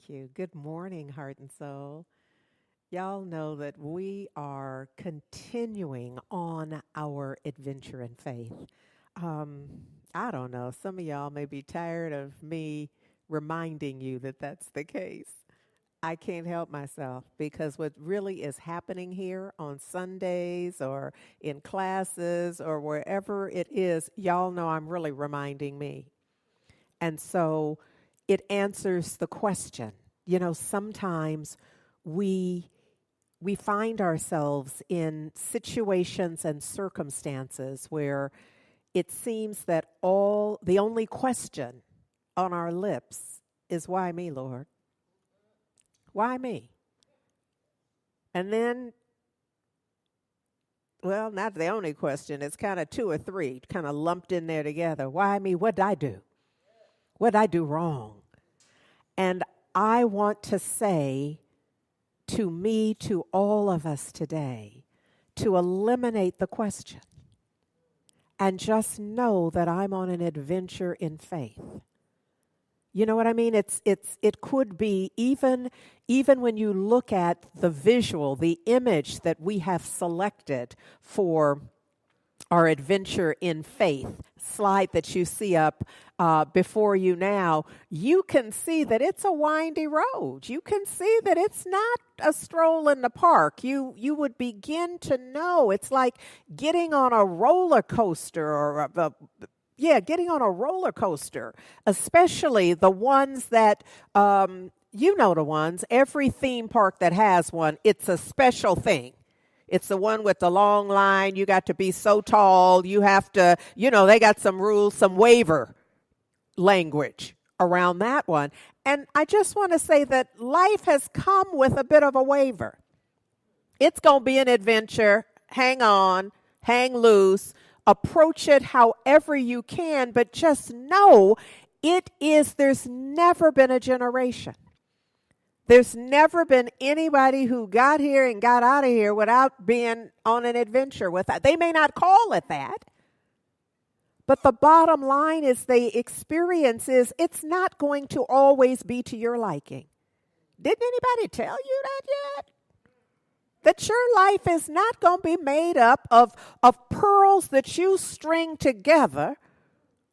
Thank you. Good morning, Heart and Soul. Y'all know that we are continuing on our adventure in faith. Um, I don't know. Some of y'all may be tired of me reminding you that that's the case. I can't help myself because what really is happening here on Sundays or in classes or wherever it is, y'all know I'm really reminding me. And so it answers the question. You know, sometimes we we find ourselves in situations and circumstances where it seems that all the only question on our lips is why me, Lord? Why me? And then, well, not the only question, it's kind of two or three kind of lumped in there together. Why me? What did I do? What did I do wrong? And I want to say to me, to all of us today, to eliminate the question and just know that I'm on an adventure in faith. You know what I mean? It could be even when you look at the visual, the image that we have selected for our adventure in faith slide that you see up before you now, you can see that it's a windy road. You can see that it's not a stroll in the park. You would begin to know it's like getting on a roller coaster getting on a roller coaster, especially the ones that you know the ones. Every theme park that has one, it's a special thing. It's the one with the long line. You got to be so tall. You have to, they got some rules, some waiver language around that one. And I just want to say that life has come with a bit of a waiver. It's going to be an adventure. Hang on, hang loose, approach it however you can, but just know there's never been a generation. There's never been anybody who got here and got out of here without being on an adventure with that. They may not call it that, but the bottom line is the experience is it's not going to always be to your liking. Didn't anybody tell you that yet? That your life is not going to be made up of pearls that you string together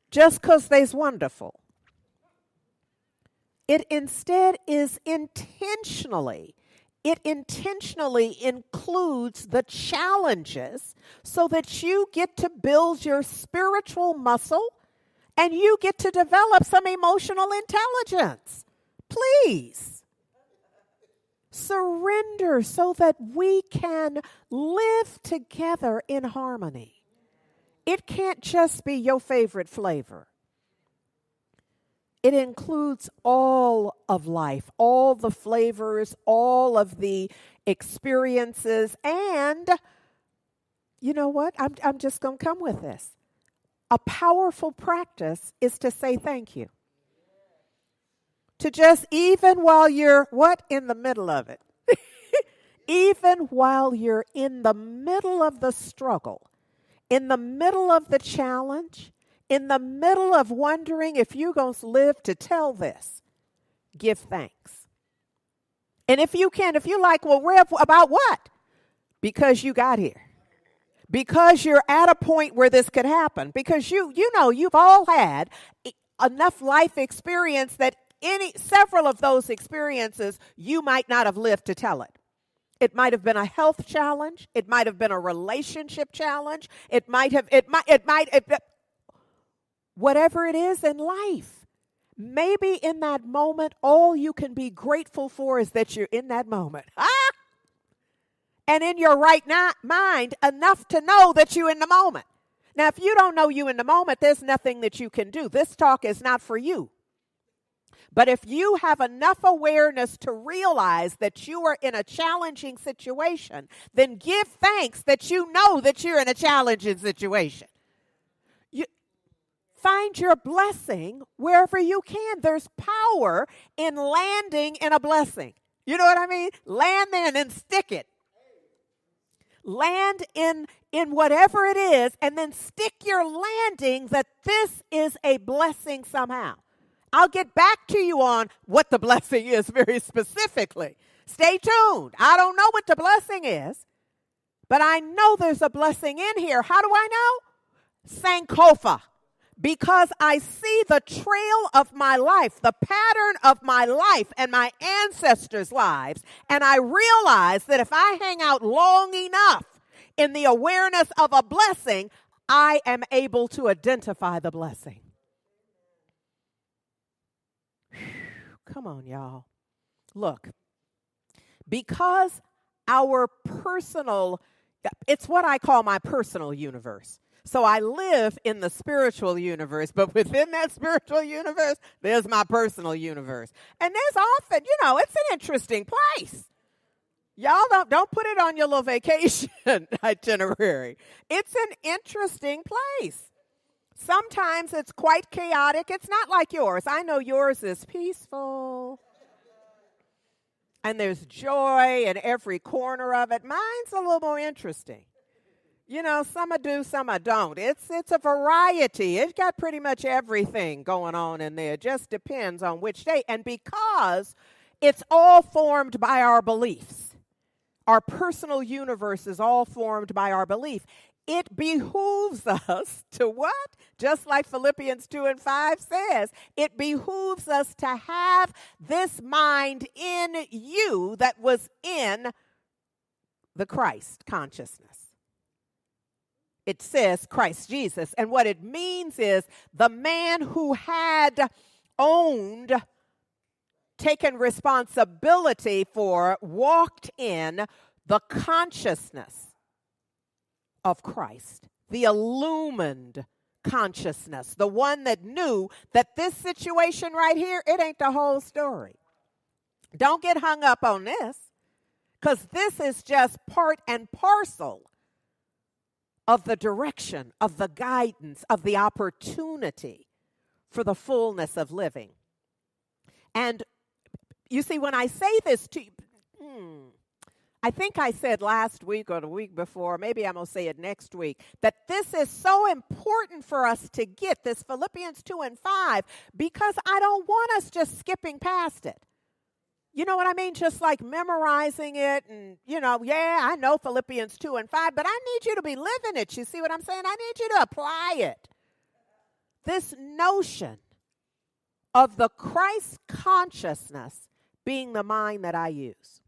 just because they's wonderful. It instead is intentionally includes the challenges so that you get to build your spiritual muscle and you get to develop some emotional intelligence. Please surrender so that we can live together in harmony. It can't just be your favorite flavor. It includes all of life, all the flavors, all of the experiences. And you know what? I'm just going to come with this. A powerful practice is to say thank you. To just, even while you're, in the middle of it. Even while you're in the middle of the struggle, in the middle of the challenge, in the middle of wondering if you're going to live to tell this, give thanks. And if you like, well, Rev, about what? Because you got here. Because you're at a point where this could happen. Because you've all had enough life experience that several of those experiences you might not have lived to tell it. It might have been a health challenge. It might have been a relationship challenge. Whatever it is in life, maybe in that moment, all you can be grateful for is that you're in that moment. And in your right mind, enough to know that you're in the moment. Now, if you don't know you in the moment, there's nothing that you can do. This talk is not for you. But if you have enough awareness to realize that you are in a challenging situation, then give thanks that you know that you're in a challenging situation. Find your blessing wherever you can. There's power in landing in a blessing. You know what I mean? Land there and then stick it. Land in whatever it is and then stick your landing that this is a blessing somehow. I'll get back to you on what the blessing is very specifically. Stay tuned. I don't know what the blessing is, but I know there's a blessing in here. How do I know? Sankofa. Because I see the trail of my life, the pattern of my life and my ancestors' lives, and I realize that if I hang out long enough in the awareness of a blessing, I am able to identify the blessing. Come on, y'all. Look, because our personal, it's what I call my personal universe. So I live in the spiritual universe, but within that spiritual universe, there's my personal universe. And there's often, it's an interesting place. Y'all don't put it on your little vacation itinerary. It's an interesting place. Sometimes it's quite chaotic. It's not like yours. I know yours is peaceful. And there's joy in every corner of it. Mine's a little more interesting. Some I do, some I don't. It's a variety. It's got pretty much everything going on in there. It just depends on which day. And because it's all formed by our beliefs, our personal universe is all formed by our belief, it behooves us to what? Just like Philippians 2:5 says, it behooves us to have this mind in you that was in the Christ consciousness. It says Christ Jesus. And what it means is the man who had owned, taken responsibility for, walked in the consciousness of Christ, the illumined consciousness, the one that knew that this situation right here, it ain't the whole story. Don't get hung up on this, because this is just part and parcel of the direction, of the guidance, of the opportunity for the fullness of living. And you see, when I say this to you, I think I said last week or the week before, maybe I'm going to say it next week, that this is so important for us to get, this Philippians 2:5, because I don't want us just skipping past it. You know what I mean? Just like memorizing it and, I know Philippians 2:5, but I need you to be living it. You see what I'm saying? I need you to apply it. This notion of the Christ consciousness being the mind that I use.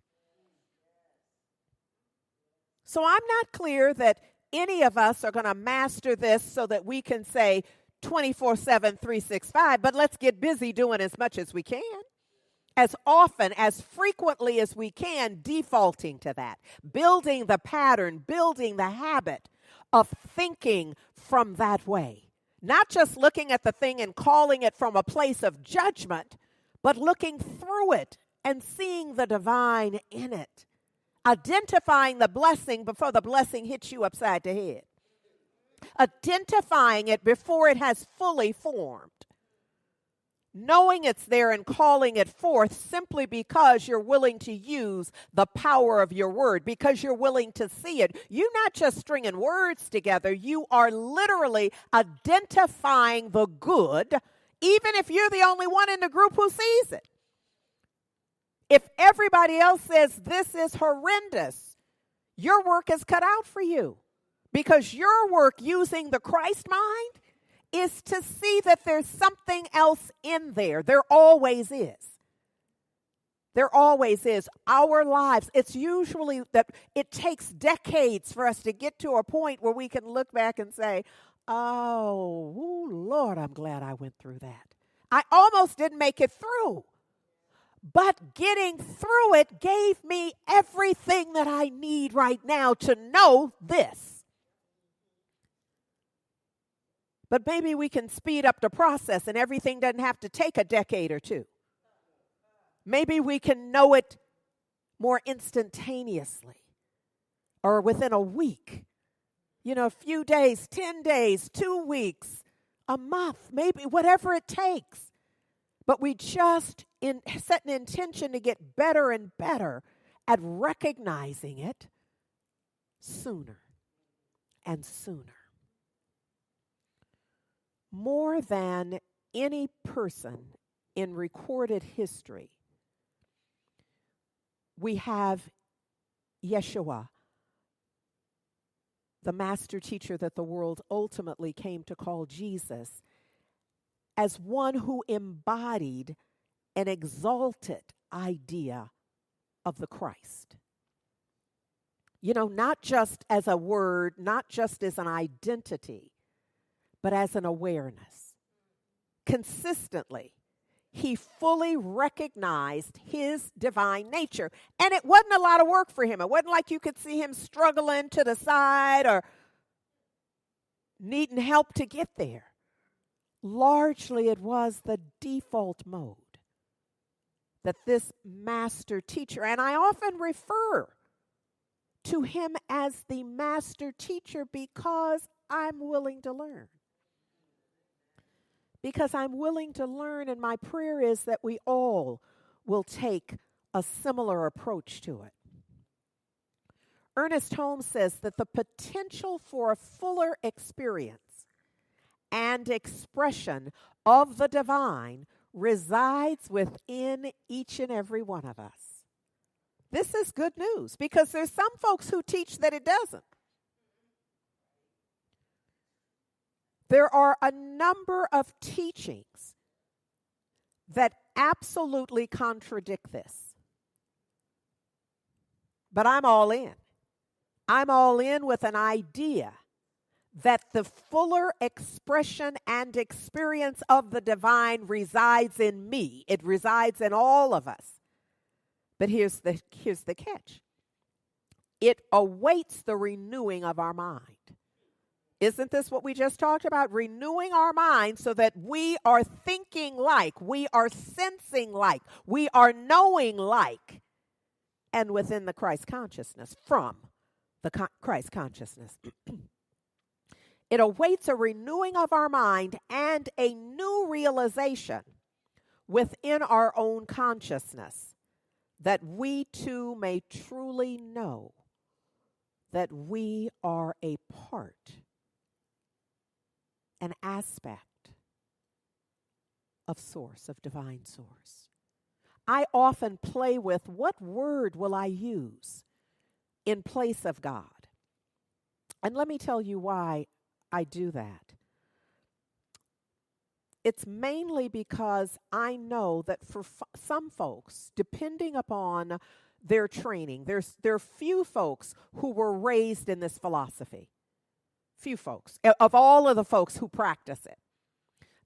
So I'm not clear that any of us are going to master this so that we can say 24/7, 365, but let's get busy doing as much as we can. As often, as frequently as we can, defaulting to that, building the pattern, building the habit of thinking from that way. Not just looking at the thing and calling it from a place of judgment, but looking through it and seeing the divine in it. Identifying the blessing before the blessing hits you upside the head. Identifying it before it has fully formed. Knowing it's there and calling it forth simply because you're willing to use the power of your word, because you're willing to see it. You're not just stringing words together. You are literally identifying the good, even if you're the only one in the group who sees it. If everybody else says this is horrendous, your work is cut out for you, because your work using the Christ mind is to see that there's something else in there. There always is. There always is. Our lives, it's usually that it takes decades for us to get to a point where we can look back and say, oh, Lord, I'm glad I went through that. I almost didn't make it through. But getting through it gave me everything that I need right now to know this. But maybe we can speed up the process and everything doesn't have to take a decade or two. Maybe we can know it more instantaneously or within a week. A few days, 10 days, 2 weeks, a month, maybe whatever it takes. But we just set an intention to get better and better at recognizing it sooner and sooner. More than any person in recorded history, we have Yeshua, the master teacher that the world ultimately came to call Jesus, as one who embodied an exalted idea of the Christ. You know, not just as a word, not just as an identity, but as an awareness. Consistently, he fully recognized his divine nature. And it wasn't a lot of work for him. It wasn't like you could see him struggling to the side or needing help to get there. Largely, it was the default mode that this master teacher, and I often refer to him as the master teacher because I'm willing to learn. Because I'm willing to learn, and my prayer is that we all will take a similar approach to it. Ernest Holmes says that the potential for a fuller experience and expression of the divine resides within each and every one of us. This is good news because there's some folks who teach that it doesn't. There are a number of teachings that absolutely contradict this. But I'm all in. I'm all in with an idea that the fuller expression and experience of the divine resides in me. It resides in all of us. But here's the catch. It awaits the renewing of our mind. Isn't this what we just talked about? Renewing our mind so that we are thinking like, we are sensing like, we are knowing like, and within the Christ consciousness, from the Christ consciousness. It awaits a renewing of our mind and a new realization within our own consciousness that we too may truly know that we are a part, an aspect of source, of divine source. I often play with what word will I use in place of God. And let me tell you why I do that. It's mainly because I know that for some folks, depending upon their training, there are few folks who were raised in this philosophy. Few folks, of all of the folks who practice it.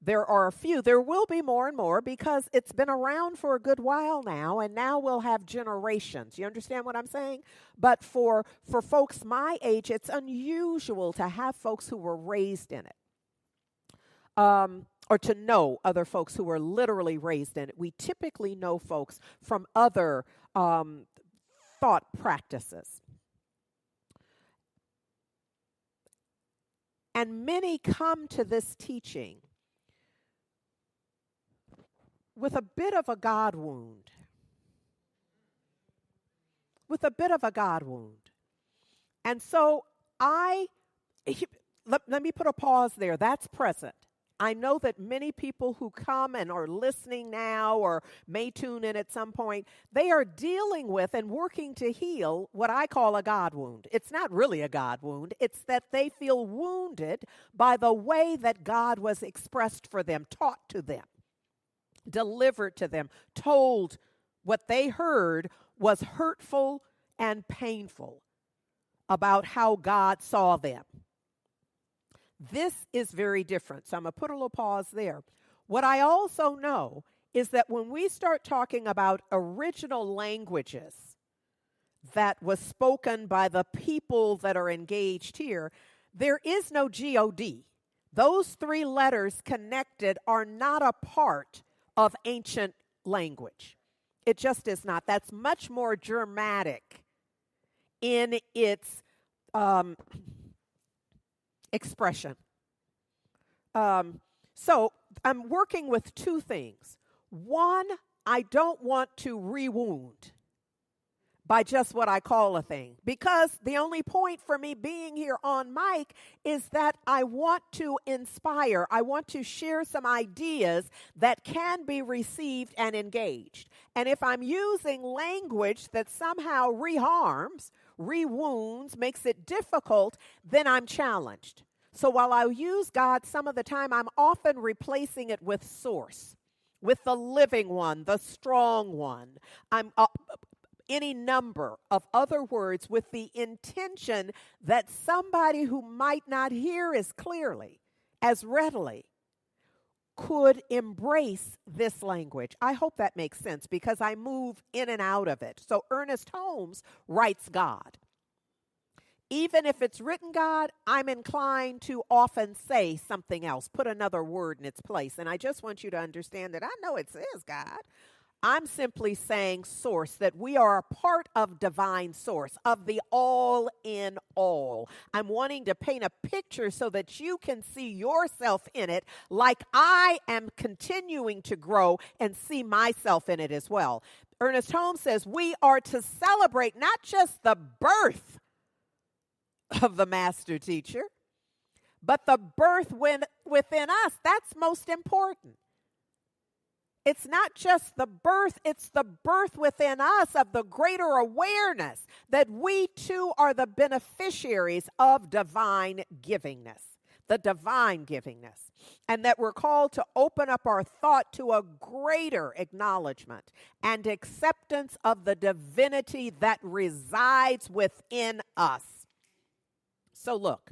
There are a few. There will be more and more because it's been around for a good while now, and now we'll have generations. You understand what I'm saying? But for folks my age, it's unusual to have folks who were raised in it. Or to know other folks who were literally raised in it. We typically know folks from other thought practices. And many come to this teaching with a bit of a God wound. With a bit of a God wound. And so let me put a pause there. That's present. I know that many people who come and are listening now or may tune in at some point, they are dealing with and working to heal what I call a God wound. It's not really a God wound. It's that they feel wounded by the way that God was expressed for them, taught to them, delivered to them, told what they heard was hurtful and painful about how God saw them. This is very different. So I'm going to put a little pause there. What I also know is that when we start talking about original languages that was spoken by the people that are engaged here, there is no G-O-D. Those three letters connected are not a part of ancient language. It just is not. That's much more dramatic in its expression. So I'm working with two things. One, I don't want to re-wound by just what I call a thing. Because the only point for me being here on mic is that I want to inspire. I want to share some ideas that can be received and engaged. And if I'm using language that somehow reharms, rewounds, makes it difficult, then I'm challenged. So while I use God some of the time, I'm often replacing it with source, with the living one, the strong one. I'm any number of other words with the intention that somebody who might not hear as clearly, as readily, could embrace this language. I hope that makes sense because I move in and out of it. So Ernest Holmes writes God. Even if it's written God, I'm inclined to often say something else, put another word in its place. And I just want you to understand that I know it says God. I'm simply saying source, that we are a part of divine source, of the all in all. I'm wanting to paint a picture so that you can see yourself in it like I am continuing to grow and see myself in it as well. Ernest Holmes says we are to celebrate not just the birth of the master teacher, but the birth within us. That's most important. It's not just the birth, it's the birth within us of the greater awareness that we too are the beneficiaries of divine givingness, the divine givingness, and that we're called to open up our thought to a greater acknowledgement and acceptance of the divinity that resides within us. So look,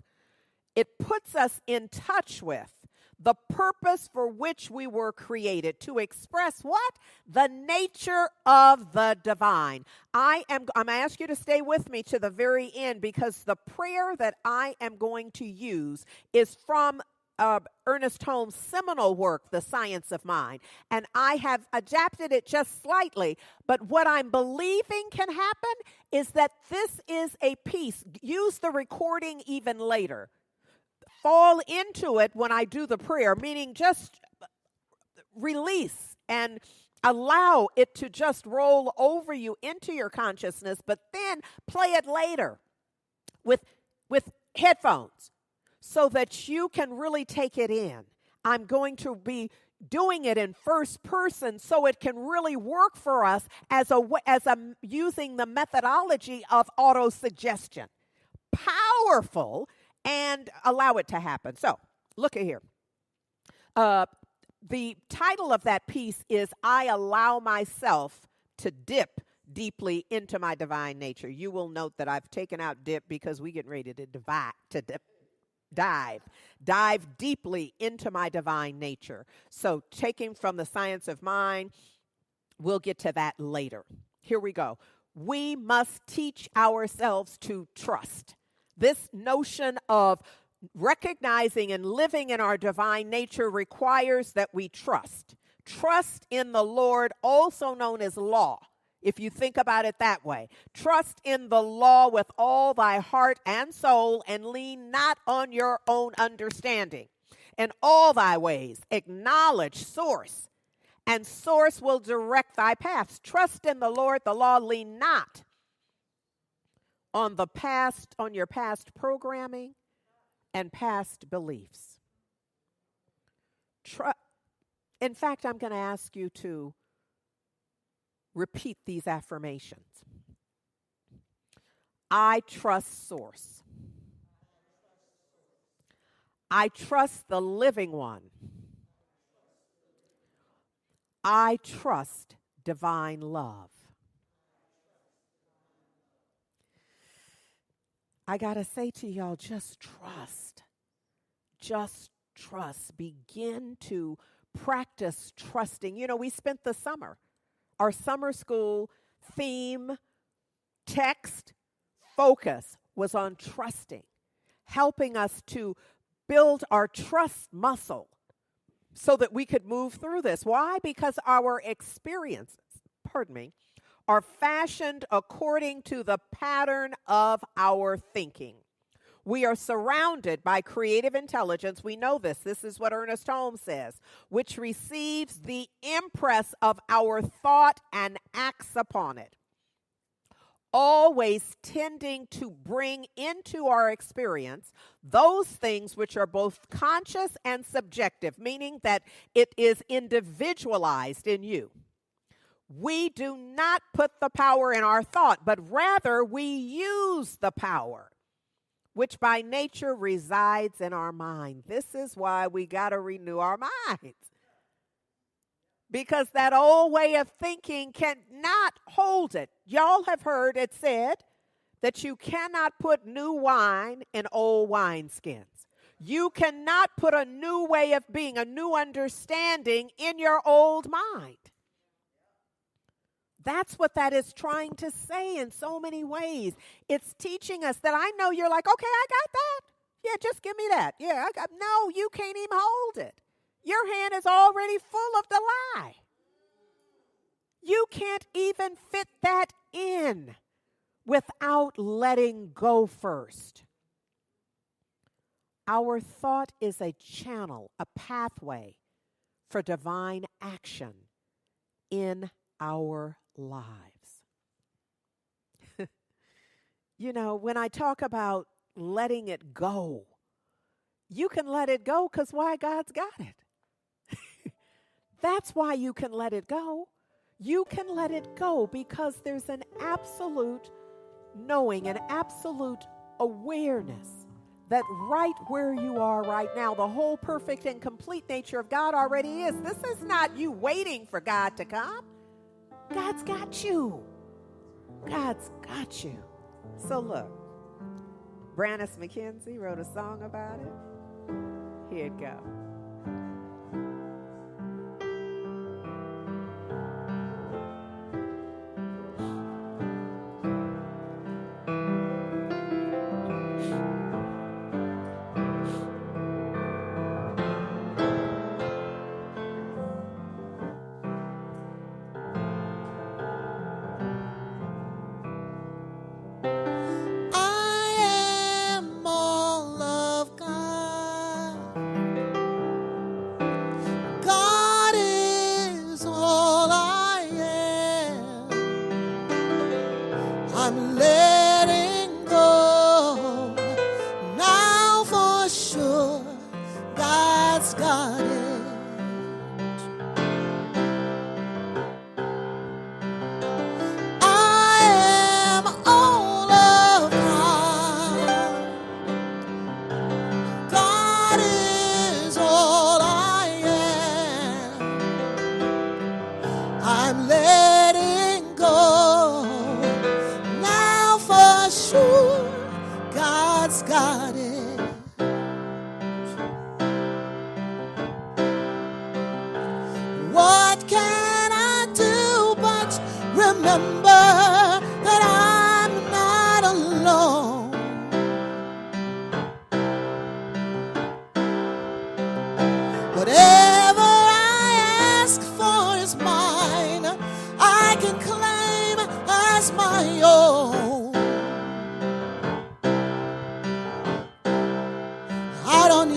it puts us in touch with the purpose for which we were created, to express what? The nature of the divine. I'm going to ask you to stay with me to the very end because the prayer that I am going to use is from Ernest Holmes' seminal work, The Science of Mind. And I have adapted it just slightly, but what I'm believing can happen is that this is a piece. Use the recording even later. Fall into it when I do the prayer, meaning just release and allow it to just roll over you into your consciousness, but then play it later with headphones so that you can really take it in. I'm going to be doing it in first person so it can really work for us as using the methodology of autosuggestion. Powerful. And allow it to happen. So, look at here. The title of that piece is I Allow Myself to Dip Deeply into My Divine Nature. You will note that I've taken out dip because we get ready to dive deeply into my divine nature. So, taking from The Science of Mind, we'll get to that later. Here we go. We must teach ourselves to trust. This notion of recognizing and living in our divine nature requires that we trust. Trust in the Lord, also known as law, if you think about it that way. Trust in the law with all thy heart and soul, and lean not on your own understanding. In all thy ways, acknowledge source, and source will direct thy paths. Trust in the Lord, the law, lean not on your past programming and past beliefs. In fact, I'm going to ask you to repeat these affirmations. I trust source. I trust the living one. I trust divine love. I got to say to y'all, just trust. Just trust. Begin to practice trusting. You know, we spent the summer. Our summer school theme, text, focus was on trusting, helping us to build our trust muscle so that we could move through this. Why? Because our experiences, are fashioned according to the pattern of our thinking. We are surrounded by creative intelligence. We know this. This is what Ernest Holmes says, which receives the impress of our thought and acts upon it. always tending to bring into our experience those things which are both conscious and subjective, meaning that it is individualized in you. We do not put the power in our thought, but rather we use the power, which by nature resides in our mind. This is why we got to renew our minds. Because that old way of thinking cannot hold it. Y'all have heard it said that you cannot put new wine in old wineskins. You cannot put a new way of being, a new understanding in your old mind. That's what that is trying to say in so many ways. It's teaching us that I know you're like, okay, I got that. Yeah, just give me that. Yeah, no, you can't even hold it. Your hand is already full of the lie. You can't even fit that in without letting go first. Our thought is a channel, a pathway for divine action in our lives. You know, when I talk about letting it go, you can let it go because why? God's got it. That's why you can let it go. You can let it go because there's an absolute knowing, an absolute awareness that right where you are right now, the whole perfect and complete nature of God already is. This is not you waiting for God to come. God's got you. God's got you. So look, Brannis McKenzie wrote a song about it. Here it goes.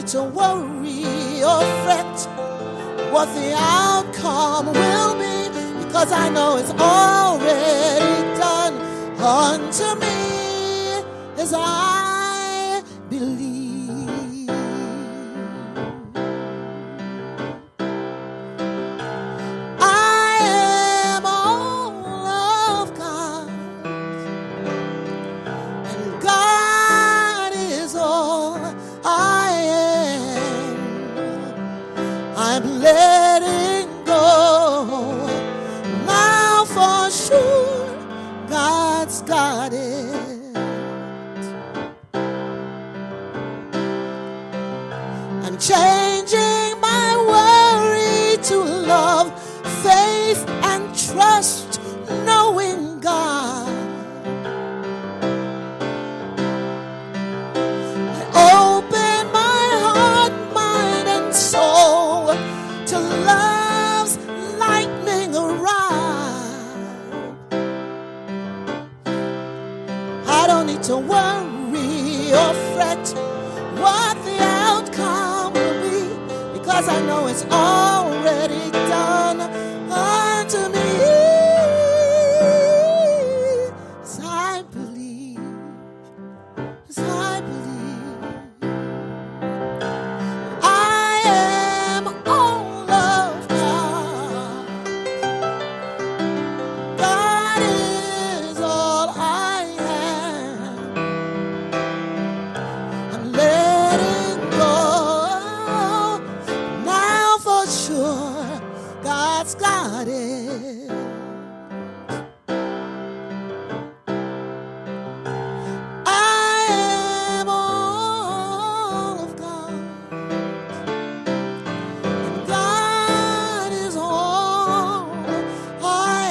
To worry or fret what the outcome will be, because I know it's already done unto me as I believe. I am all of God, and God is all I am. I'm letting go now for sure. God's got it. I'm changing my worry to love, faith, and trust, knowing God. Open my heart, mind, and soul to love's lightning around. I don't need to worry or fret what the outcome will be, because I know it's already done unto me. So God's got it. I am all of God, and God is all I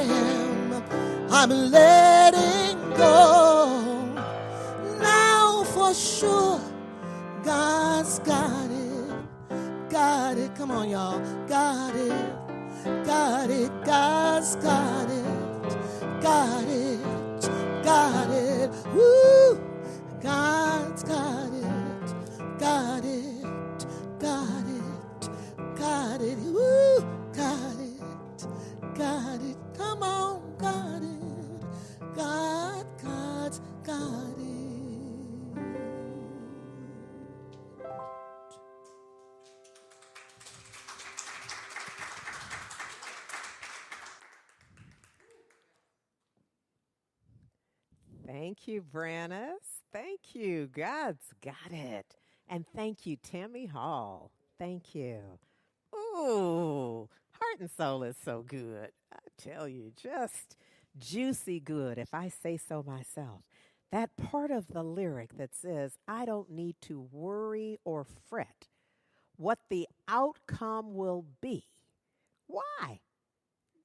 am. I'm letting go now for sure. God's got it, got it. Come on, y'all. Got it, got it. God's got it, got it, got it. Woo! God's got it, got it, got it, got it. Woo! Got it, got it. Come on, got it. God's got it. Thank you, Brannis. Thank you. God's got it. And thank you, Tammy Hall. Thank you. Ooh, Heart and Soul is so good. I tell you, just juicy good, if I say so myself. That part of the lyric that says, I don't need to worry or fret what the outcome will be. Why?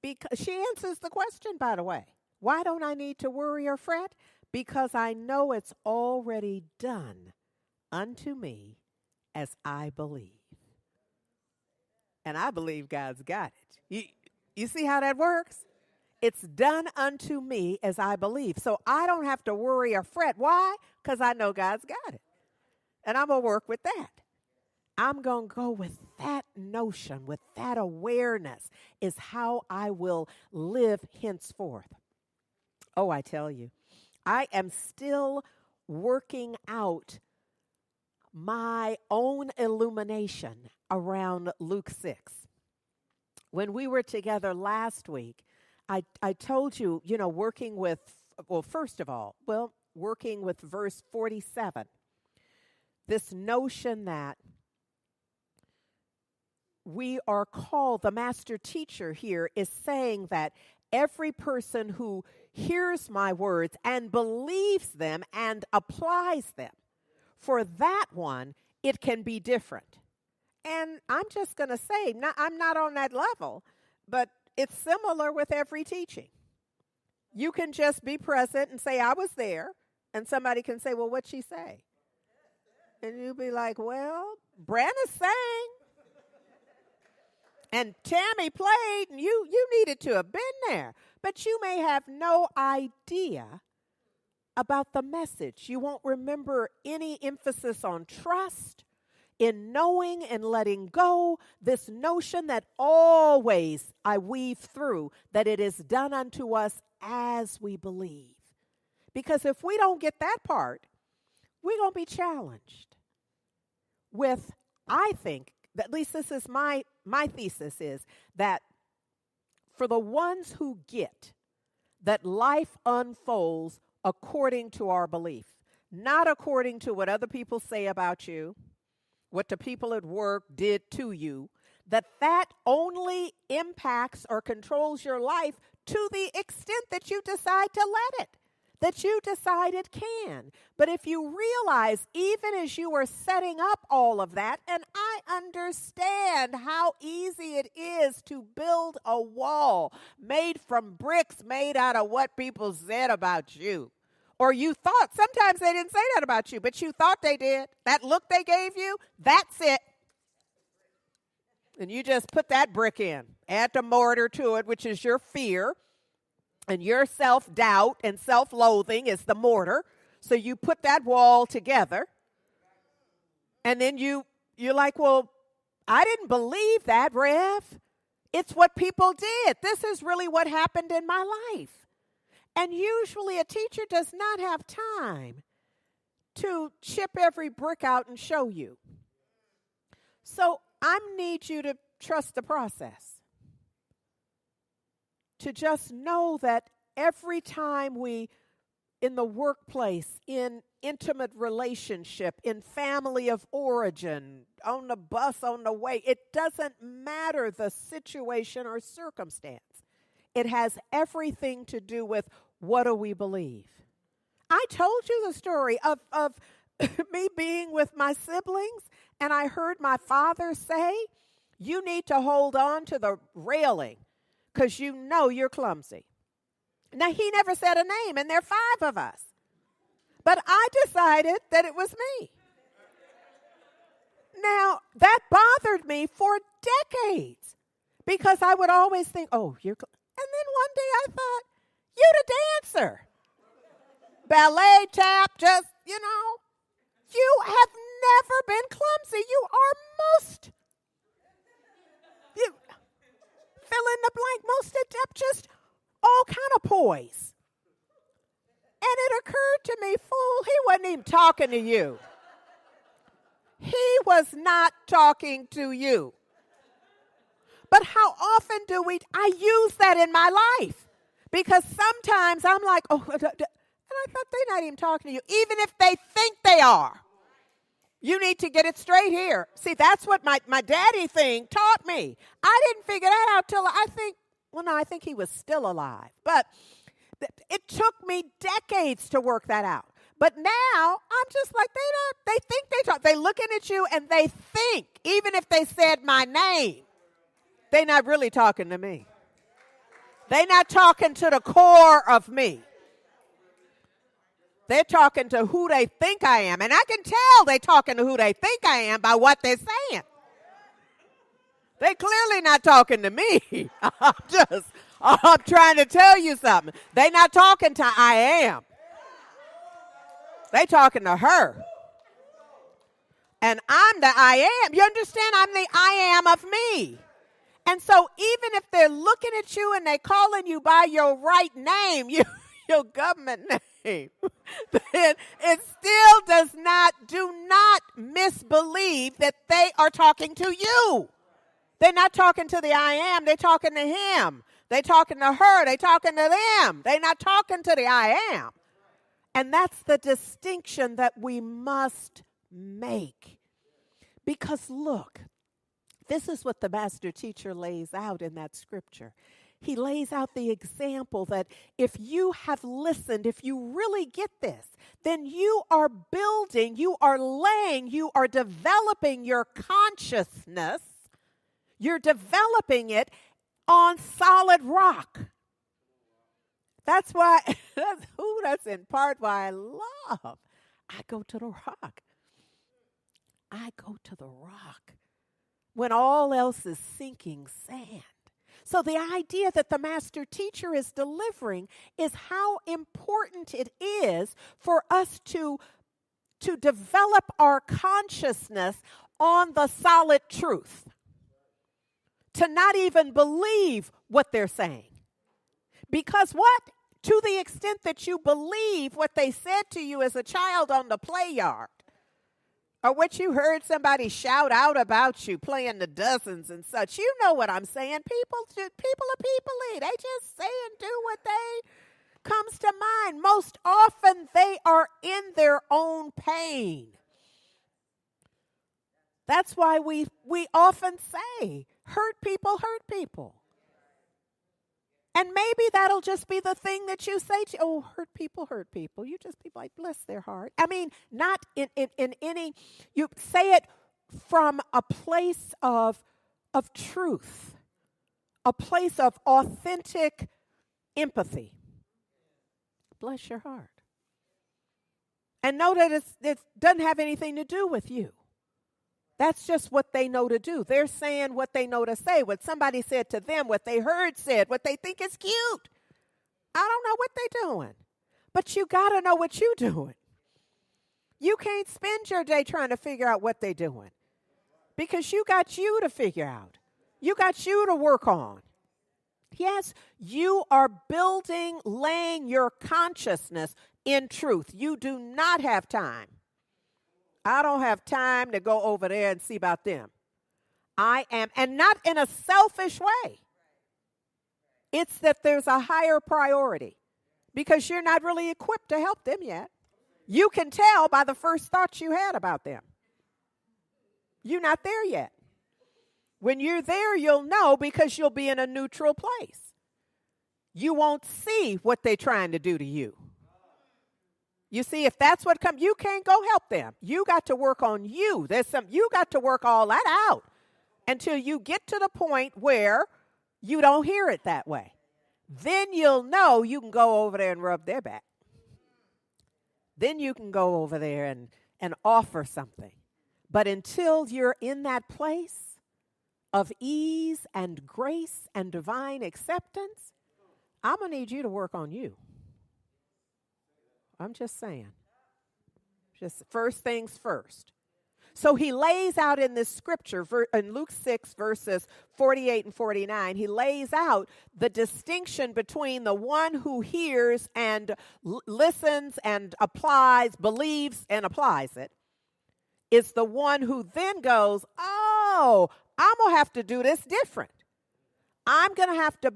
Because she answers the question, by the way. Why don't I need to worry or fret? Because I know it's already done unto me as I believe. And I believe God's got it. You see how that works? It's done unto me as I believe. So I don't have to worry or fret. Why? Because I know God's got it. And I'm going to work with that. I'm going to go with that notion, with that awareness is how I will live henceforth. Oh, I tell you, I am still working out my own illumination around Luke 6. When we were together last week, I told you, working with, first of all, working with verse 47, this notion that we are called, the master teacher here is saying that every person who hears my words and believes them and applies them, for that one, it can be different. And I'm just going to say, I'm not on that level, but it's similar with every teaching. You can just be present and say, I was there, and somebody can say, well, what'd she say? And you'll be like, well, Brannis sang. And Tammy played, and you needed to have been there. But you may have no idea about the message. You won't remember any emphasis on trust, in knowing and letting go, this notion that always I weave through, that it is done unto us as we believe. Because if we don't get that part, we're going to be challenged with, I think, at least this is my thesis, is that for the ones who get that life unfolds according to our belief, not according to what other people say about you, what the people at work did to you, that only impacts or controls your life to the extent that you decide to let it, that you decide it can. But if you realize, even as you are setting up all of that, and I understand how easy it is to build a wall made from bricks made out of what people said about you. Or you thought, sometimes they didn't say that about you, but you thought they did. That look they gave you, that's it. And you just put that brick in. Add the mortar to it, which is your fear. And your self-doubt and self-loathing is the mortar. So you put that wall together. And then you're like, well, I didn't believe that, Rev. It's what people did. This is really what happened in my life. And usually a teacher does not have time to chip every brick out and show you. So I need you to trust the process. To just know that every time in the workplace, in intimate relationship, in family of origin, on the bus, on the way. It doesn't matter the situation or circumstance. It has everything to do with what do we believe. I told you the story of me being with my siblings, and I heard my father say, you need to hold on to the railing because you know you're clumsy. Now, he never said a name, and there are 5 of us. But I decided that it was me. Now, that bothered me for decades because I would always think, oh, you're and then one day I thought, you the dancer. Ballet, tap, just, you have never been clumsy. You are most, you fill in the blank, most adept, just all kind of poise. And it occurred to me, fool, he wasn't even talking to you. He was not talking to you. But how often do I use that in my life? Because sometimes I'm like, oh, and I thought they're not even talking to you. Even if they think they are. You need to get it straight here. See, that's what my daddy thing taught me. I didn't figure that out till I think he was still alive. But it took me decades to work that out. But now I'm just like, they think they talk. They looking at you and they think, even if they said my name, they're not really talking to me. They're not talking to the core of me. They're talking to who they think I am. And I can tell they're talking to who they think I am by what they're saying. They're clearly not talking to me. I'm trying to tell you something. They're not talking to I am. They're talking to her. And I'm the I am. You understand? I'm the I am of me. And so even if they're looking at you and they're calling you by your right name, your government name, then it still do not misbelieve that they are talking to you. They're not talking to the I am, they're talking to him. They're talking to her, they're talking to them. They're not talking to the I am. And that's the distinction that we must make. Because look, this is what the master teacher lays out in that scripture. He lays out the example that if you have listened, if you really get this, then you are building, you are laying, you are developing your consciousness. You're developing it on solid rock. That's why, that's in part why I love. I go to the rock. I go to the rock when all else is sinking sand. So the idea that the master teacher is delivering is how important it is for us to develop our consciousness on the solid truth. To not even believe what they're saying. Because what? To the extent that you believe what they said to you as a child on the play yard, or what you heard somebody shout out about you playing the dozens and such. You know what I'm saying. People are people-y. They just say and do what they comes to mind. Most often they are in their own pain. That's why we often say, hurt people hurt people. And maybe that'll just be the thing that you say to, oh, hurt people hurt people. You just be like, bless their heart. I mean, not in any, you say it from a place of truth, a place of authentic empathy. Bless your heart. And know that it doesn't have anything to do with you. That's just what they know to do. They're saying what they know to say, what somebody said to them, what they heard said, what they think is cute. I don't know what they're doing. But you got to know what you're doing. You can't spend your day trying to figure out what they're doing. Because you got you to figure out. You got you to work on. Yes, you are building, laying your consciousness in truth. You do not have time. I don't have time to go over there and see about them. I am, and not in a selfish way. It's that there's a higher priority. because you're not really equipped to help them yet. You can tell by the first thoughts you had about them. You're not there yet. When you're there, you'll know because you'll be in a neutral place. You won't see what they're trying to do to you. You see, if that's what comes, you can't go help them. You got to work on you. You got to work all that out until you get to the point where you don't hear it that way. Then you'll know you can go over there and rub their back. Then you can go over there and offer something. But until you're in that place of ease and grace and divine acceptance, I'm going to need you to work on you. I'm just saying. Just first things first. So he lays out in this scripture, in Luke 6, verses 48 and 49, he lays out the distinction between the one who hears and listens and applies, believes and applies it, is the one who then goes, oh, I'm going to have to do this different. I'm going to have to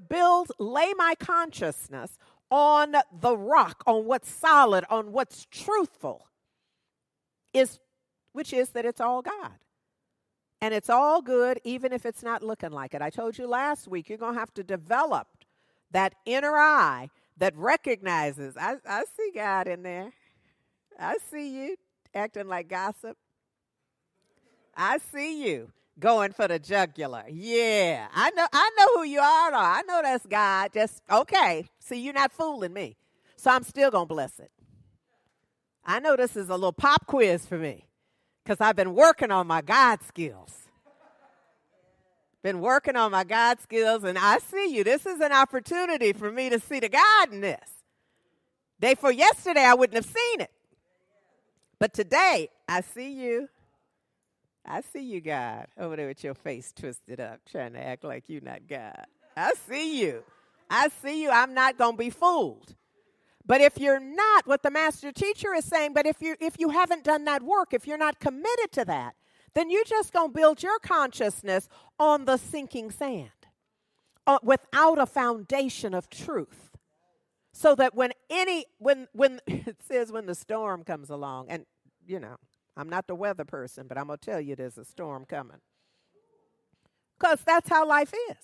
lay my consciousness on the rock, on what's solid, on what's truthful, which is that it's all God. And it's all good even if it's not looking like it. I told you last week, you're going to have to develop that inner eye that recognizes, I see God in there. I see you acting like gossip. I see you going for the jugular. Yeah, I know who you are. I know that's God. Just, okay, see, you're not fooling me. So I'm still going to bless it. I know this is a little pop quiz for me because I've been working on my God skills. Been working on my God skills, and I see you. This is an opportunity for me to see the God in this. Day for yesterday, I wouldn't have seen it. But today, I see you. I see you, God, over there with your face twisted up, trying to act like you're not God. I see you. I see you. I'm not going to be fooled. But if you're not, what the master teacher is saying, but if you haven't done that work, if you're not committed to that, then you're just going to build your consciousness on the sinking sand without a foundation of truth. So that when it says when the storm comes along, and, you know, I'm not the weather person, but I'm going to tell you there's a storm coming. Because that's how life is.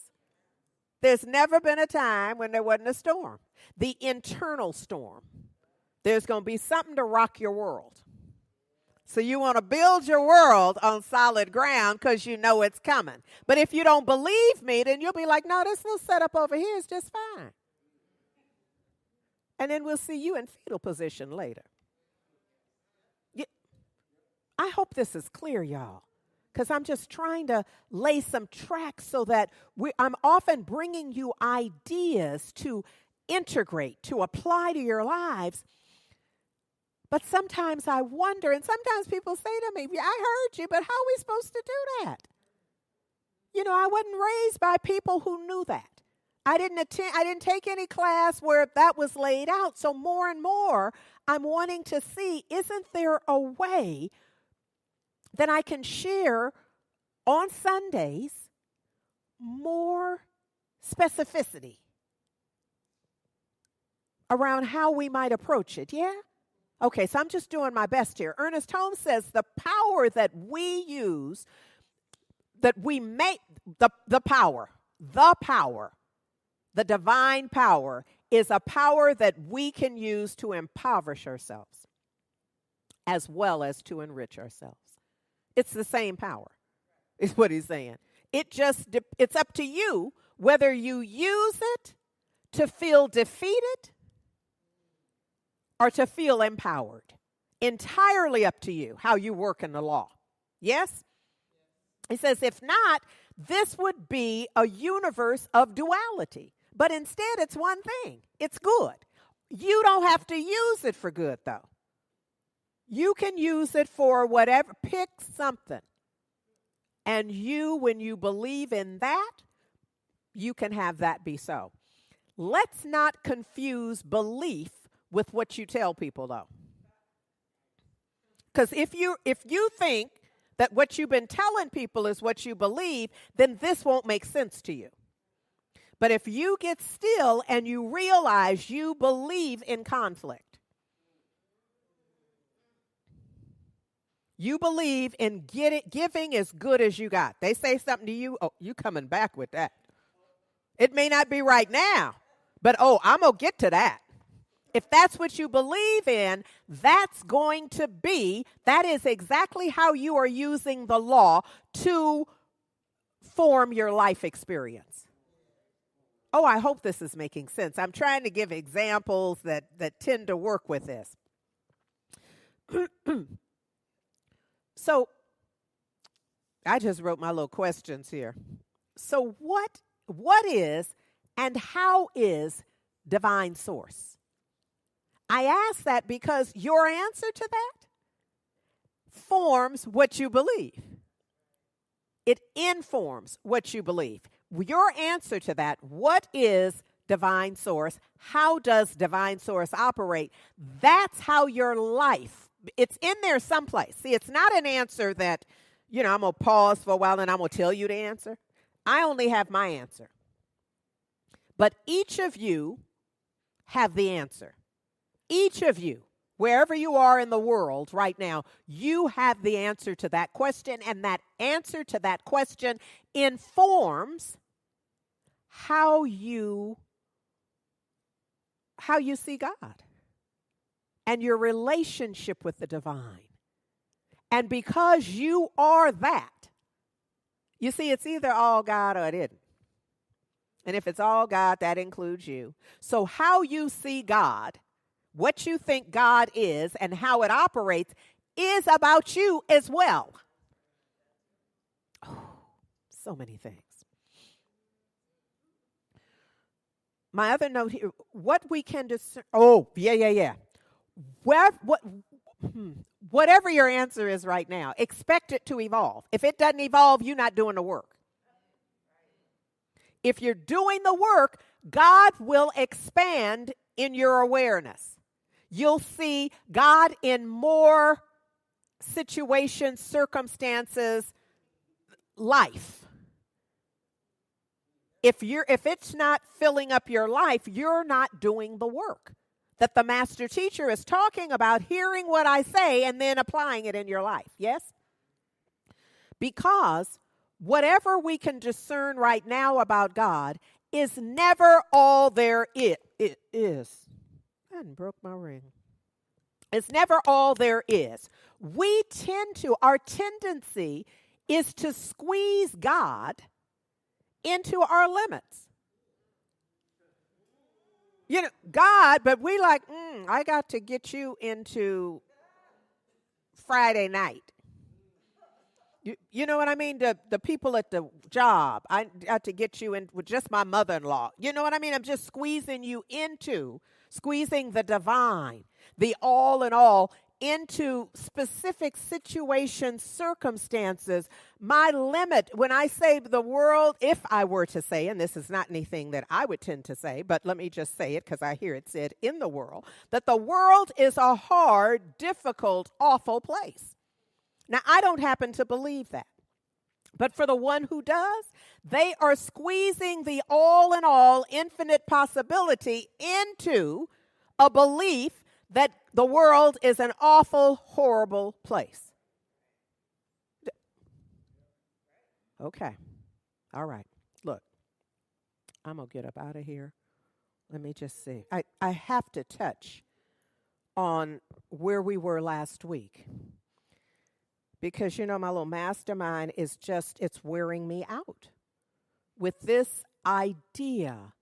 There's never been a time when there wasn't a storm. The internal storm. There's going to be something to rock your world. So you want to build your world on solid ground because you know it's coming. But if you don't believe me, then you'll be like, no, this little setup over here is just fine. And then we'll see you in fetal position later. I hope this is clear, y'all, because I'm just trying to lay some tracks so that I'm often bringing you ideas to integrate, to apply to your lives. But sometimes I wonder, and sometimes people say to me, I heard you, but how are we supposed to do that? You know, I wasn't raised by people who knew that. I didn't take any class where that was laid out. So more and more, I'm wanting to see, isn't there a way that I can share on Sundays more specificity around how we might approach it? Yeah? Okay, so I'm just doing my best here. Ernest Holmes says the power that we use, that we make, the power, the divine power, is a power that we can use to impoverish ourselves as well as to enrich ourselves. It's the same power, is what he's saying. It's up to you whether you use it to feel defeated or to feel empowered. Entirely up to you how you work in the law. Yes? He says, if not, this would be a universe of duality. But instead, it's one thing. It's good. You don't have to use it for good, though. You can use it for whatever. Pick something. And when you believe in that, you can have that be so. Let's not confuse belief with what you tell people, though. Because if you think that what you've been telling people is what you believe, then this won't make sense to you. But if you get still and you realize you believe in conflict, you believe in giving as good as you got. They say something to you, oh, you coming back with that. It may not be right now, but I'm going to get to that. If that's what you believe in, that is exactly how you are using the law to form your life experience. Oh, I hope this is making sense. I'm trying to give examples that tend to work with this. So, I just wrote my little questions here. So, what is and how is divine source? I ask that because your answer to that forms what you believe. It informs what you believe. Your answer to that, what is divine source? How does divine source operate? That's how your life, it's in there someplace. See, it's not an answer that, I'm going to pause for a while and I'm going to tell you the answer. I only have my answer. But each of you have the answer. Each of you, wherever you are in the world right now, you have the answer to that question, and that answer to that question informs how you see God and your relationship with the divine. And because you are that, you see, it's either all God or it isn't. And if it's all God, that includes you. So how you see God, what you think God is, and how it operates is about you as well. Oh, so many things. My other note here, what we can discern. Oh, yeah. Whatever your answer is right now, expect it to evolve. If it doesn't evolve, you're not doing the work. If you're doing the work, God will expand in your awareness. You'll see God in more situations, circumstances, life. If it's not filling up your life, you're not doing the work that the master teacher is talking about, hearing what I say and then applying it in your life. Yes? Because whatever we can discern right now about God is never all there is. I broke my ring. It's never all there is. Our tendency is to squeeze God into our limits. God, but we like, I got to get you into Friday night. You know what I mean? The people at the job, I got to get you in with just my mother-in-law. You know what I mean? I'm just squeezing the divine, the all in all, into specific situations, circumstances. My limit, when I say the world, if I were to say, and this is not anything that I would tend to say, but let me just say it because I hear it said in the world, that the world is a hard, difficult, awful place. Now, I don't happen to believe that. But for the one who does, they are squeezing the all in all, infinite possibility into a belief that the world is an awful, horrible place. Okay. All right. Look, I'm going to get up out of here. Let me just see. I have to touch on where we were last week. Because, my little mastermind is it's wearing me out with this idea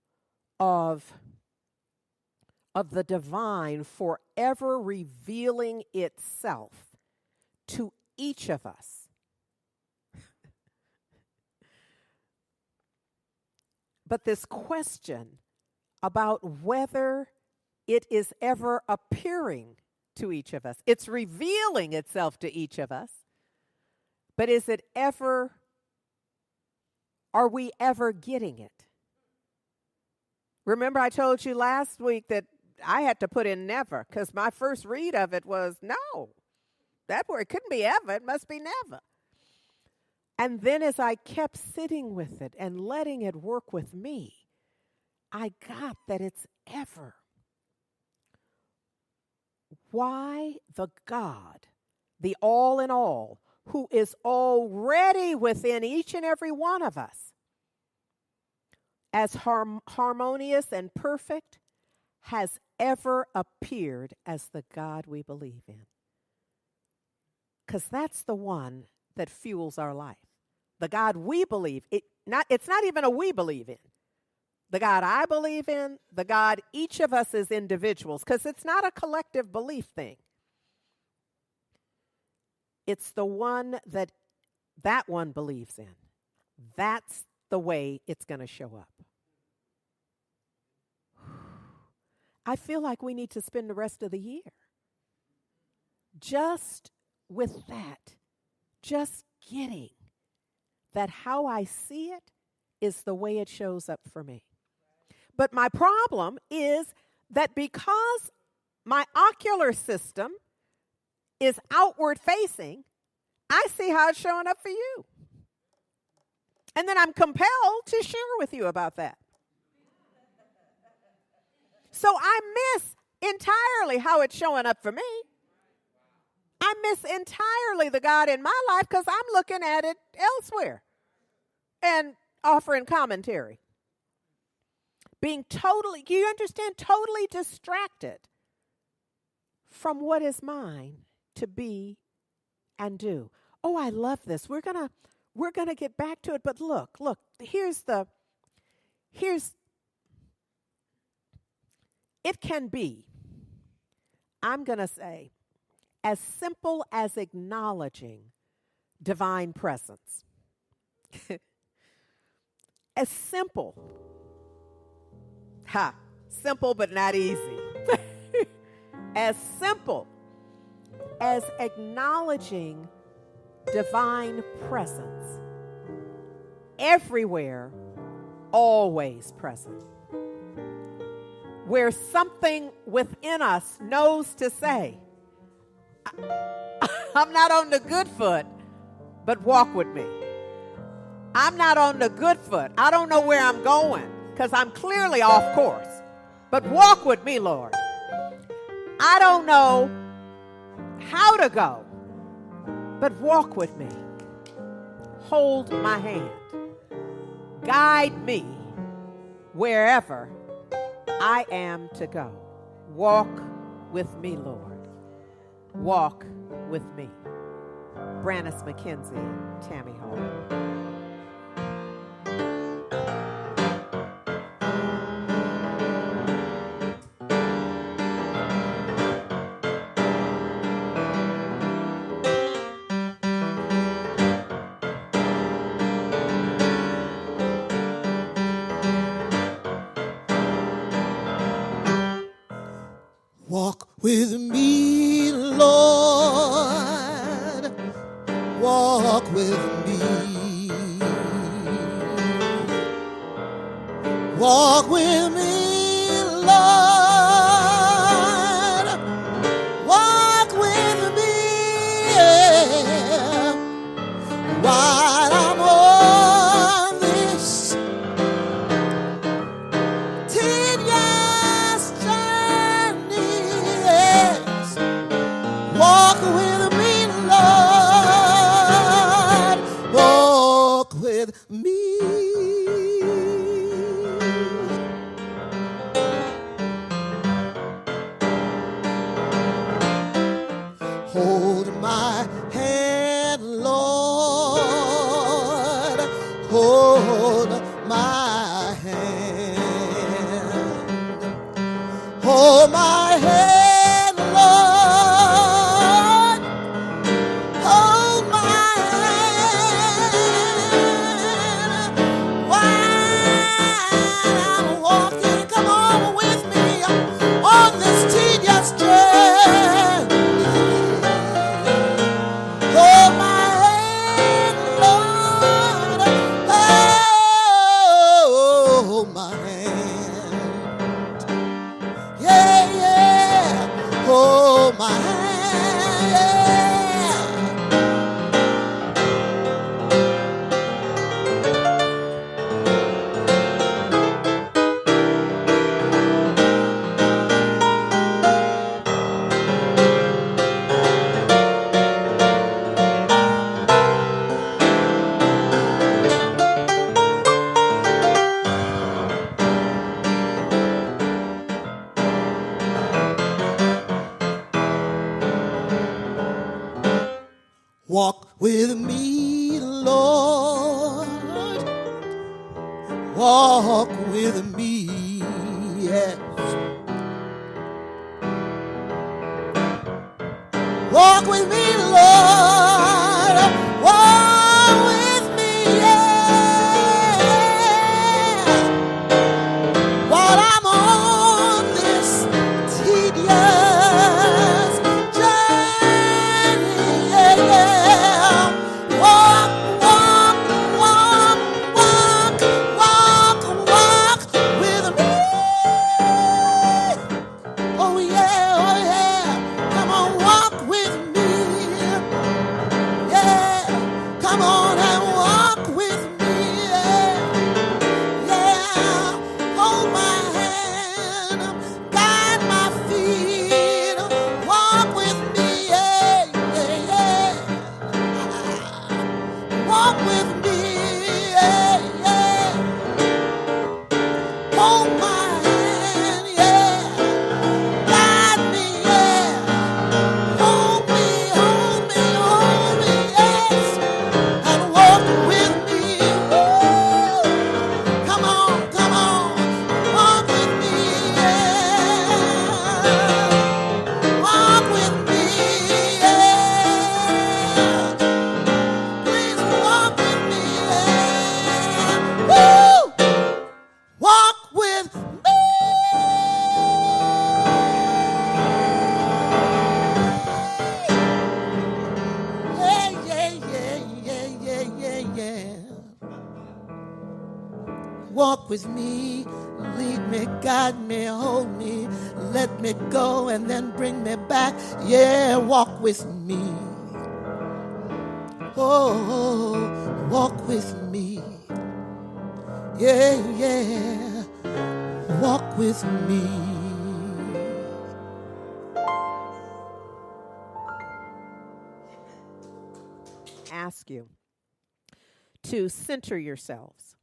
of the divine forever revealing itself to each of us. But this question about whether it is ever appearing to each of us, it's revealing itself to each of us. But are we ever getting it? Remember I told you last week that I had to put in never because my first read of it was no. That word couldn't be ever. It must be never. And then as I kept sitting with it and letting it work with me, I got that it's ever. Why the God, the all in all, who is already within each and every one of us, as harmonious and perfect, has ever appeared as the God we believe in. Because that's the one that fuels our life. The God we believe, it's not even a we believe in. The God I believe in, the God each of us as individuals, because it's not a collective belief thing. It's the one that one believes in. That's the way it's going to show up. I feel like we need to spend the rest of the year just with that, just getting that how I see it is the way it shows up for me. But my problem is that because my ocular system is outward facing, I see how it's showing up for you. And then I'm compelled to share with you about that. So I miss entirely how it's showing up for me. I miss entirely the God in my life because I'm looking at it elsewhere and offering commentary. Being totally, do you understand, totally distracted from what is mine to be and do. Oh, I love this. We're gonna get back to it, but look, it can be, I'm gonna say, as simple as acknowledging divine presence. As simple. Simple but not easy. As simple as acknowledging divine presence. Everywhere, always present. Where something within us knows to say, I'm not on the good foot, but walk with me. I'm not on the good foot. I don't know where I'm going because I'm clearly off course. But walk with me, Lord. I don't know how to go, but walk with me. Hold my hand. Guide me wherever I am to go. Walk with me, Lord. Walk with me. Brannis McKenzie, Tammy Hall. Walk with me, Lord. Walk with me. Walk with me, Lord. Walk with me. While I'm on this tedious journey, yes. Walk with me, Lord. Walk with me. Hold my hand, Lord. Hold my hand. Hold my hand, Lord. Hold my hand. While I'm walking, come on with me on this tedious journey. Hold my hand, Lord. walk with me. Yes. Walk with me, Lord. Walk with me, yeah. While I'm on this tedious journey, yeah. Walk, walk, walk, walk, walk, walk with me. Oh yeah, oh yeah. Come on, walk with me. Yeah. Come on and walk with me. Yeah. Yeah. Hold my hand. Guide my feet. Walk with me. Yeah, yeah, yeah. Walk with me. Yeah, yeah. Hold my hand. Yeah. Guide me, yeah. Hold me, hold me, hold me, yes. And walk with me. Woo. Come on, come on. Walk with me, yeah. Walk with me, yeah. Please walk with me, yeah. Woo. Walk with me. Yeah, yeah, yeah, yeah, yeah, yeah, yeah. Walk with me, lead me, guide me, hold me, let me go and then bring me back. Yeah, walk with me. Oh, walk with me. Yeah, yeah, walk with me. Ask you to center yourselves.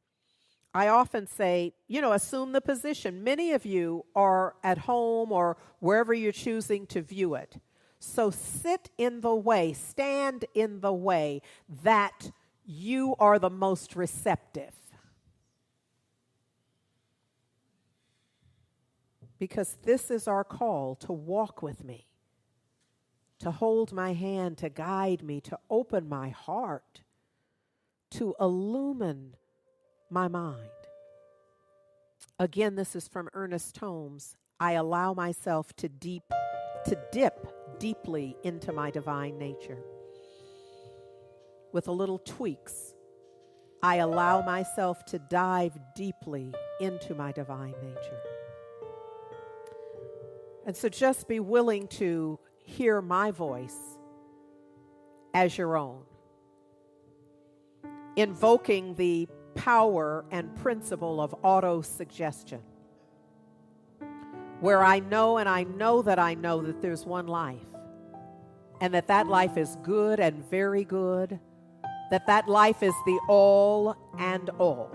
I often say, assume the position. Many of you are at home or wherever you're choosing to view it. So sit in the way, stand in the way that you are the most receptive. Because this is our call to walk with me, to hold my hand, to guide me, to open my heart, to illumine my mind. Again, this is from Ernest Holmes. I allow myself to dip deeply into my divine nature. With a little tweaks, I allow myself to dive deeply into my divine nature. And so just be willing to hear my voice as your own, invoking the power and principle of auto-suggestion, where I know that there's one life, and that life is good and very good, that life is the all and all,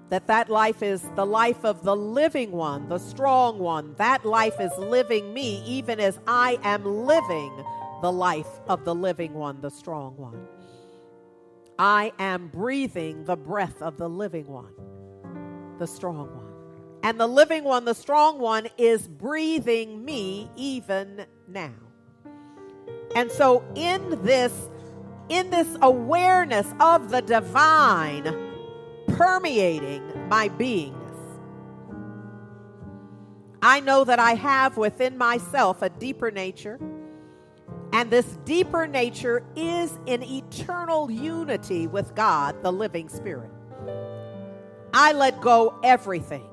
that life is the life of the living one, the strong one. That life is living me even as I am living the life of the living one, the strong one. I am breathing the breath of the living one, the strong one. And the living one, the strong one, is breathing me even now. And so in this awareness of the divine permeating my beingness, I know that I have within myself a deeper nature, and this deeper nature is in eternal unity with God, the living Spirit. I let go everything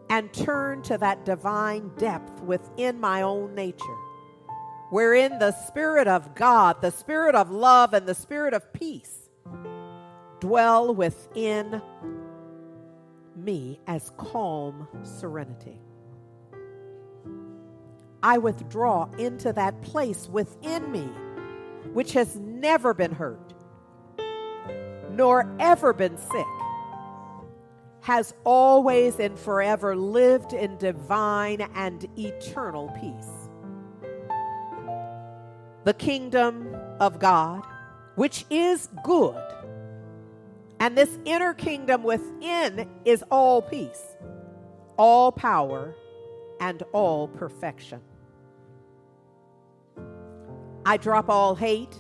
and turn to that divine depth within my own nature, wherein the Spirit of God, the Spirit of love, and the Spirit of peace dwell within me as calm serenity. I withdraw into that place within me which has never been hurt, nor ever been sick, has always and forever lived in divine and eternal peace. The kingdom of God, which is good, And this inner kingdom within is all peace, all power, and all perfection. I drop all hate,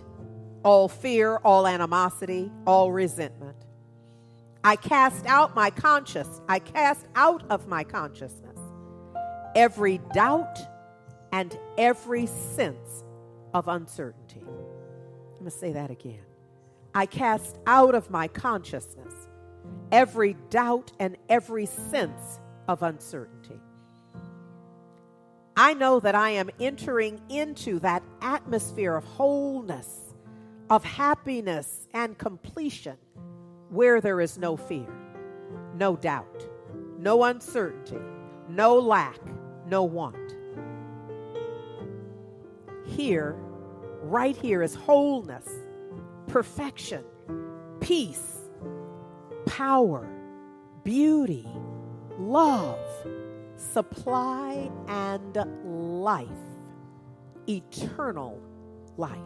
all fear, all animosity, all resentment. I cast out of my consciousness every doubt and every sense of uncertainty. I'm going to say that again. I cast out of my consciousness every doubt and every sense of uncertainty. I know that I am entering into that atmosphere of wholeness, of happiness and completion, where there is no fear, no doubt, no uncertainty, no lack, no want. Here, right here, is wholeness, perfection, peace, power, beauty, love, supply, and life, eternal life.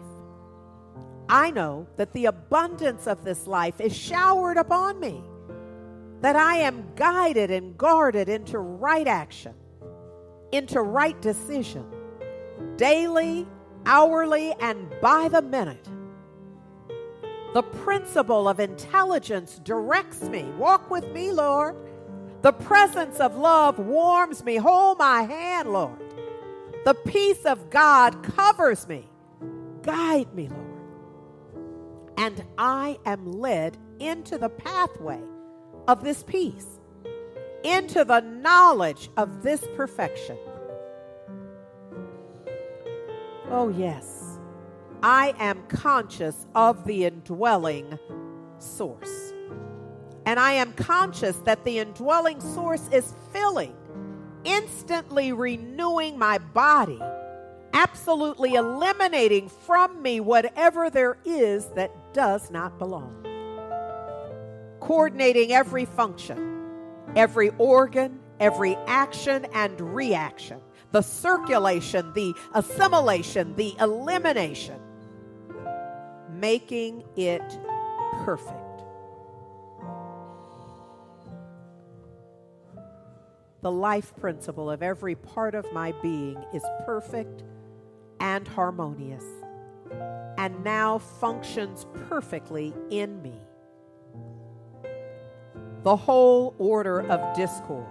I know that the abundance of this life is showered upon me, that I am guided and guarded into right action, into right decision, daily, hourly, and by the minute. The principle of intelligence directs me. Walk with me, Lord. The presence of love warms me. Hold my hand, Lord. The peace of God covers me. Guide me, Lord. And I am led into the pathway of this peace, into the knowledge of this perfection. Oh, yes, I am conscious of the indwelling source. And I am conscious that the indwelling source is filling, instantly renewing my body, absolutely eliminating from me whatever there is that does not belong. Coordinating every function, every organ, every action and reaction, the circulation, the assimilation, the elimination, making it perfect. The life principle of every part of my being is perfect and harmonious, and now functions perfectly in me. The whole order of discord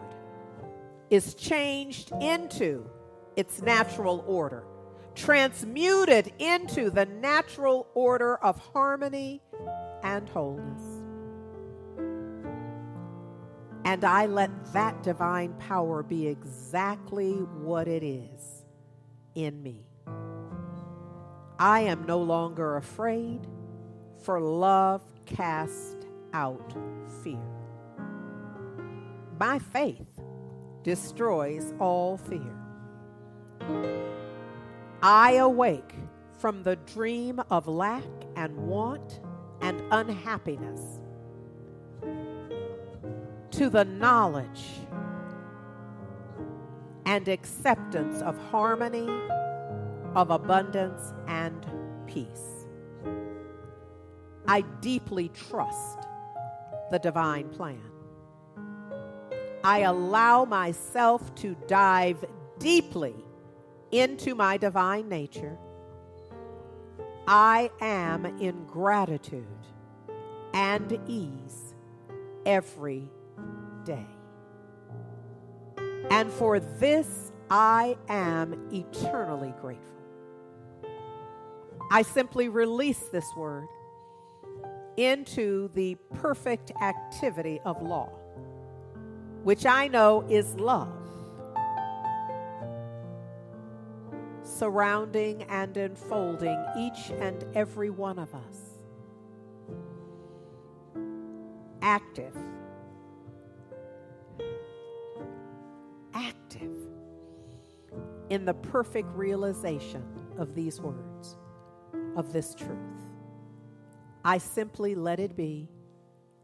is changed into its natural order, transmuted into the natural order of harmony and wholeness. And I let that divine power be exactly what it is in me. I am no longer afraid, for love casts out fear. My faith destroys all fear. I awake from the dream of lack and want and unhappiness to the knowledge and acceptance of harmony, of abundance and peace. I deeply trust the divine plan. I allow myself to dive deeply into my divine nature. I am in gratitude and ease every day. And for this, I am eternally grateful. I simply release this word into the perfect activity of law, which I know is love, surrounding and enfolding each and every one of us. Active in the perfect realization of these words, of this truth. I simply let it be,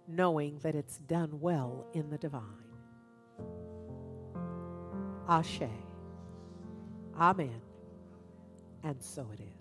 knowing that it's done well in the divine. Ashe. Amen. And so it is.